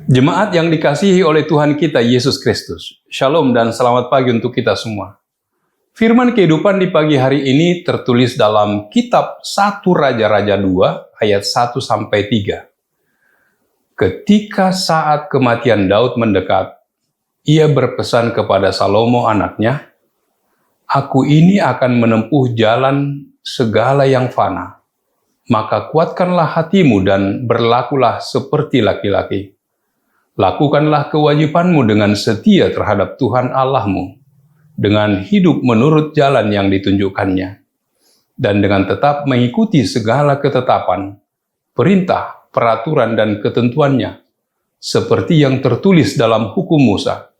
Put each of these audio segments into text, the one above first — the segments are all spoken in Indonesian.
Jemaat yang dikasihi oleh Tuhan kita Yesus Kristus, Shalom dan selamat pagi untuk kita semua. Firman kehidupan di pagi hari ini tertulis dalam kitab 1 Raja-Raja 2 ayat 1-3. Ketika saat kematian Daud mendekat, ia berpesan kepada Salomo anaknya, "Aku ini akan menempuh jalan segala yang fana, maka kuatkanlah hatimu dan berlakulah seperti laki-laki. Lakukanlah kewajibanmu dengan setia terhadap Tuhan Allahmu, dengan hidup menurut jalan yang ditunjukkannya, dan dengan tetap mengikuti segala ketetapan, perintah, peraturan, dan ketentuannya, seperti yang tertulis dalam hukum Musa,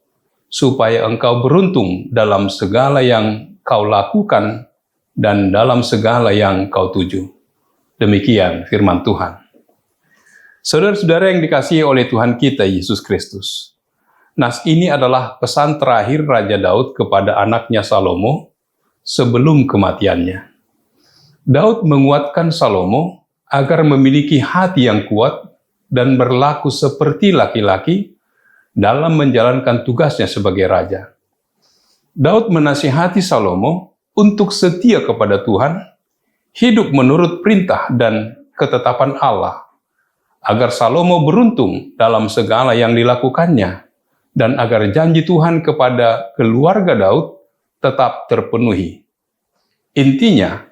supaya engkau beruntung dalam segala yang kau lakukan dan dalam segala yang kau tuju." Demikian firman Tuhan. Saudara-saudara yang dikasihi oleh Tuhan kita Yesus Kristus, nas ini adalah pesan terakhir Raja Daud kepada anaknya Salomo sebelum kematiannya. Daud menguatkan Salomo agar memiliki hati yang kuat dan berlaku seperti laki-laki dalam menjalankan tugasnya sebagai raja. Daud menasihati Salomo untuk setia kepada Tuhan, hidup menurut perintah dan ketetapan Allah, agar Salomo beruntung dalam segala yang dilakukannya, dan agar janji Tuhan kepada keluarga Daud tetap terpenuhi. Intinya,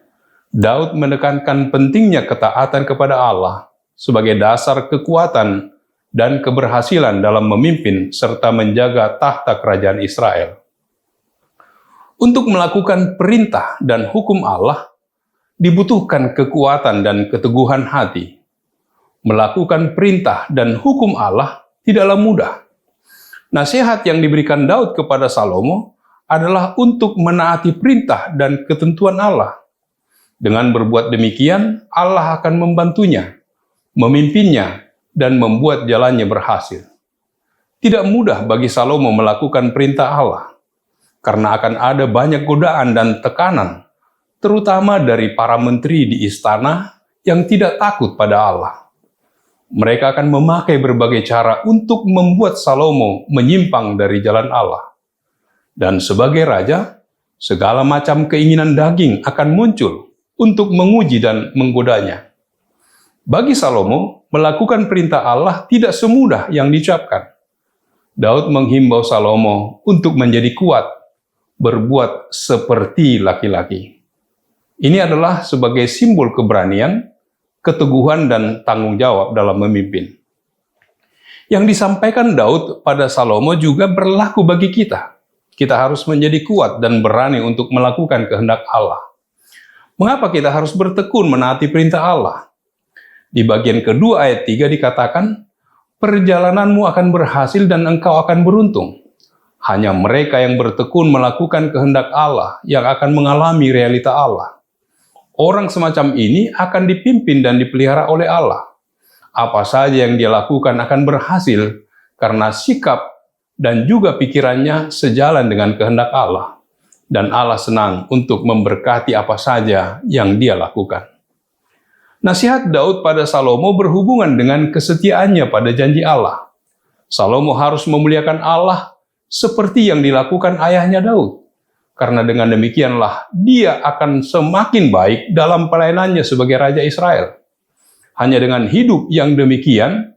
Daud menekankan pentingnya ketaatan kepada Allah sebagai dasar kekuatan dan keberhasilan dalam memimpin serta menjaga tahta kerajaan Israel. Untuk melakukan perintah dan hukum Allah, dibutuhkan kekuatan dan keteguhan hati. Melakukan perintah dan hukum Allah tidaklah mudah. Nasihat yang diberikan Daud kepada Salomo adalah untuk menaati perintah dan ketentuan Allah. Dengan berbuat demikian, Allah akan membantunya, memimpinnya, dan membuat jalannya berhasil. Tidak mudah bagi Salomo melakukan perintah Allah, karena akan ada banyak godaan dan tekanan, terutama dari para menteri di istana yang tidak takut pada Allah. Mereka akan memakai berbagai cara untuk membuat Salomo menyimpang dari jalan Allah. Dan sebagai raja, segala macam keinginan daging akan muncul untuk menguji dan menggodanya. Bagi Salomo, melakukan perintah Allah tidak semudah yang diucapkan. Daud menghimbau Salomo untuk menjadi kuat, berbuat seperti laki-laki. Ini adalah sebagai simbol keberanian, keteguhan, dan tanggung jawab dalam memimpin. Yang disampaikan Daud pada Salomo juga berlaku bagi kita. Kita harus menjadi kuat dan berani untuk melakukan kehendak Allah. Mengapa kita harus bertekun menaati perintah Allah? Di bagian kedua ayat 3 dikatakan, "Perjalananmu akan berhasil dan engkau akan beruntung." Hanya mereka yang bertekun melakukan kehendak Allah yang akan mengalami realita Allah. Orang semacam ini akan dipimpin dan dipelihara oleh Allah. Apa saja yang dia lakukan akan berhasil karena sikap dan juga pikirannya sejalan dengan kehendak Allah. Dan Allah senang untuk memberkati apa saja yang dia lakukan. Nasihat Daud pada Salomo berhubungan dengan kesetiaannya pada janji Allah. Salomo harus memuliakan Allah seperti yang dilakukan ayahnya Daud. Karena dengan demikianlah dia akan semakin baik dalam pelayanannya sebagai Raja Israel. Hanya dengan hidup yang demikian,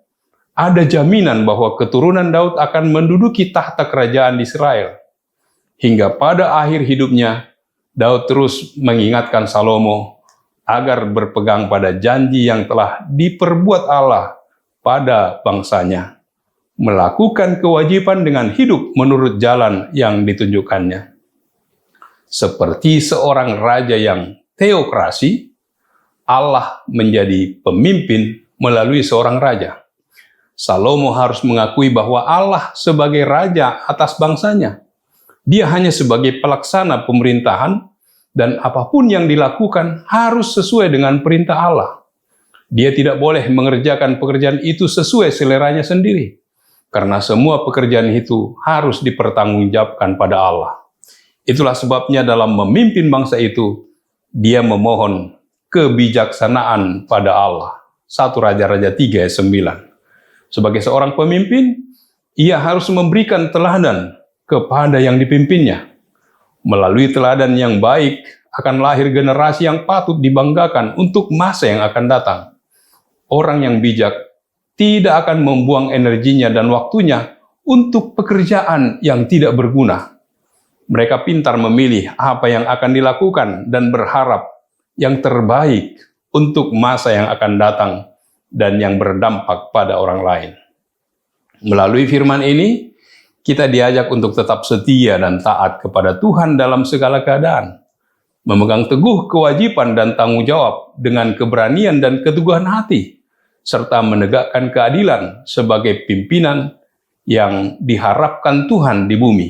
ada jaminan bahwa keturunan Daud akan menduduki tahta kerajaan di Israel. Hingga pada akhir hidupnya, Daud terus mengingatkan Salomo agar berpegang pada janji yang telah diperbuat Allah pada bangsanya, melakukan kewajiban dengan hidup menurut jalan yang ditunjukkannya. Seperti seorang raja yang teokrasi, Allah menjadi pemimpin melalui seorang raja. Salomo harus mengakui bahwa Allah sebagai raja atas bangsanya. Dia hanya sebagai pelaksana pemerintahan, dan apapun yang dilakukan harus sesuai dengan perintah Allah. Dia tidak boleh mengerjakan pekerjaan itu sesuai seleranya sendiri, karena semua pekerjaan itu harus dipertanggungjawabkan pada Allah. Itulah sebabnya dalam memimpin bangsa itu, dia memohon kebijaksanaan pada Allah. 1 Raja-Raja 3 ayat 9. Sebagai seorang pemimpin, ia harus memberikan teladan kepada yang dipimpinnya. Melalui teladan yang baik akan lahir generasi yang patut dibanggakan untuk masa yang akan datang. Orang yang bijak tidak akan membuang energinya dan waktunya untuk pekerjaan yang tidak berguna. Mereka pintar memilih apa yang akan dilakukan dan berharap yang terbaik untuk masa yang akan datang dan yang berdampak pada orang lain. Melalui firman ini, kita diajak untuk tetap setia dan taat kepada Tuhan dalam segala keadaan, memegang teguh kewajiban dan tanggung jawab dengan keberanian dan keteguhan hati, serta menegakkan keadilan sebagai pimpinan yang diharapkan Tuhan di bumi.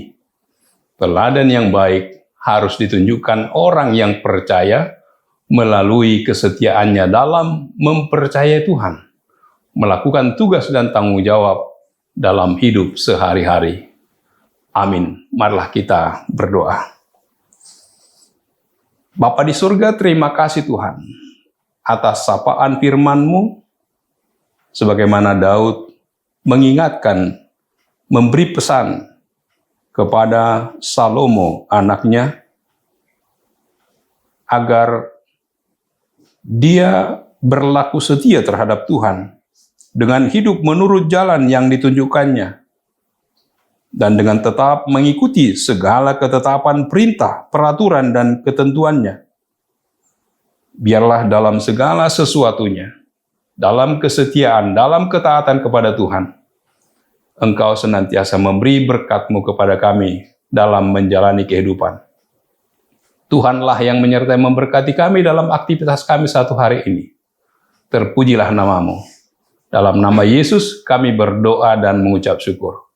Teladan yang baik harus ditunjukkan orang yang percaya melalui kesetiaannya dalam mempercayai Tuhan, melakukan tugas dan tanggung jawab dalam hidup sehari-hari. Amin. Marilah kita berdoa. Bapa di surga, terima kasih Tuhan atas sapaan firman-Mu, sebagaimana Daud mengingatkan, memberi pesan kepada Salomo anaknya, agar dia berlaku setia terhadap Tuhan, dengan hidup menurut jalan yang ditunjukkannya, dan dengan tetap mengikuti segala ketetapan perintah, peraturan, dan ketentuannya. Biarlah dalam segala sesuatunya, dalam kesetiaan, dalam ketaatan kepada Tuhan, Engkau senantiasa memberi berkat-Mu kepada kami dalam menjalani kehidupan. Tuhanlah yang menyertai memberkati kami dalam aktivitas kami satu hari ini. Terpujilah nama-Mu. Dalam nama Yesus kami berdoa dan mengucap syukur.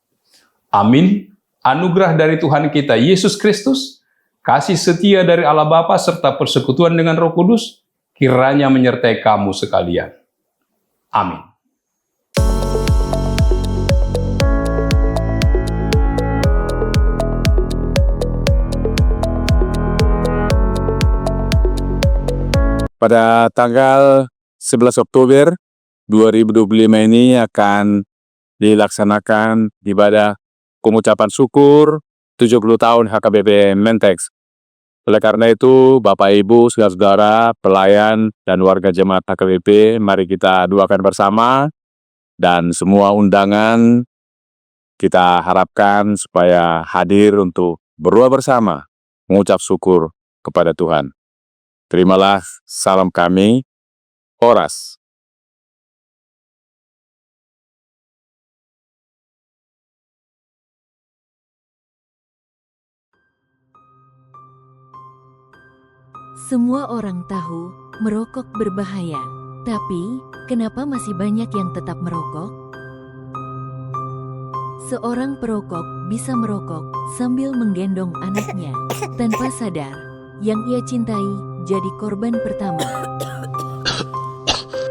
Amin. Anugerah dari Tuhan kita Yesus Kristus, kasih setia dari Allah Bapa serta persekutuan dengan Roh Kudus kiranya menyertai kamu sekalian. Amin. Pada tanggal 11 Oktober 2025 ini akan dilaksanakan ibadah pengucapan syukur 70 tahun HKBP Mentex. Oleh karena itu, Bapak Ibu, saudara-saudara, pelayan, dan warga jemaat HKBP, mari kita doakan bersama, dan semua undangan kita harapkan supaya hadir untuk berdoa bersama, mengucap syukur kepada Tuhan. Terimalah salam kami, Horas. Semua orang tahu merokok berbahaya, tapi kenapa masih banyak yang tetap merokok? Seorang perokok bisa merokok sambil menggendong anaknya, tanpa sadar yang ia cintai jadi korban pertama.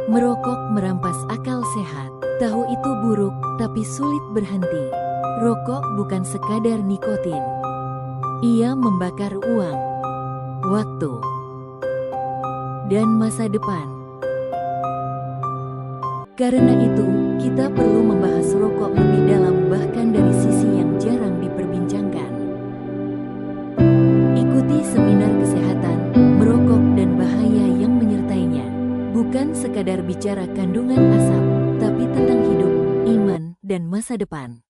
Merokok merampas akal sehat. Tahu itu buruk, tapi sulit berhenti. Rokok bukan sekadar nikotin. Ia membakar uang, waktu, dan masa depan. Karena itu, kita perlu membahas rokok lebih dalam, bahkan dari sisi yang jarang diperbincangkan. Ikuti seminar kesehatan, merokok dan bahaya yang menyertainya. Bukan sekadar bicara kandungan asap, tapi tentang hidup, iman, dan masa depan.